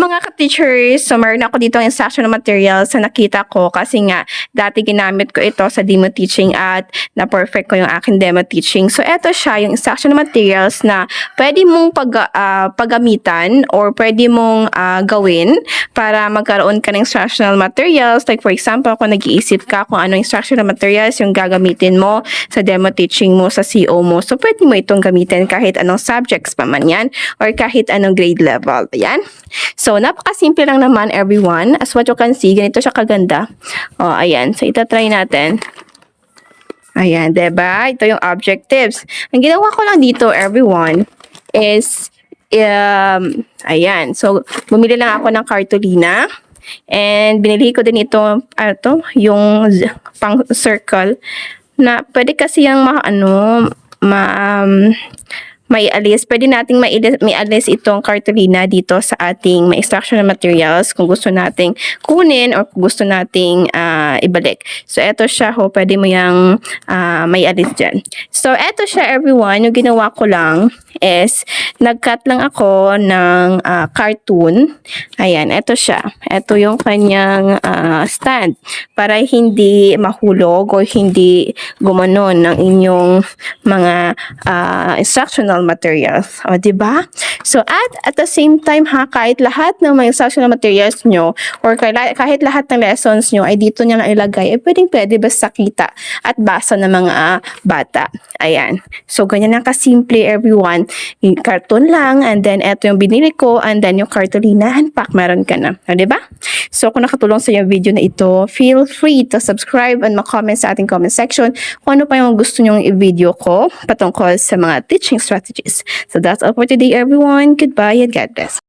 mga ka-teachers, so meron ako dito ang instructional materials na nakita ko kasi nga dati ginamit ko ito sa demo teaching at na-perfect ko yung aking demo teaching. So eto siya, yung instructional materials na pwede mong paggamitan or pwede mong gawin para magkaroon ka ng instructional materials. Like for example, kung nag-iisip ka kung anong instructional materials yung gagamitin mo sa demo teaching mo sa CO mo. So pwede mo itong gamitin kahit anong subjects pa man yan or kahit anong grade level. Ayan. So, napakasimple lang naman, everyone. As what you can see, ganito siya kaganda. O, ayan. So, itatry natin. Ayan, diba? Ito yung objectives. Ang ginawa ko lang dito, everyone, is, ayan. So, bumili lang ako ng cartolina. And, binili ko din ito, yung pang circle, na pwede kasi yung may alis. Pwede nating may alis itong cartolina dito sa ating may instructional materials kung gusto nating kunin or kung gusto nating ibalik. So, eto siya ho. Pwede mo yung may alis dyan. So, eto siya everyone. Yung ginawa ko lang is nag-cut lang ako ng cartoon. Ayan, eto siya. Eto yung kanyang stand para hindi mahulog o hindi gumanon ng inyong mga instructional materials. O, diba? So, at the same time ha, kahit lahat ng mga instructional materials nyo or kahit lahat ng lessons nyo ay dito nyo lang ilagay, pwede basta kita at basa ng mga bata. Ayan. So, ganyan lang kasimple everyone. Yung cartoon lang and then eto yung binili ko and then yung cartolina and pack meron ka na. O, diba? So, kung nakatulong sa yung video na ito, feel free to subscribe and mag-comment sa ating comment section kung ano pa yung gusto nyong i-video ko patungkol sa mga teaching strategies. So that's all for today, everyone. Goodbye and God bless.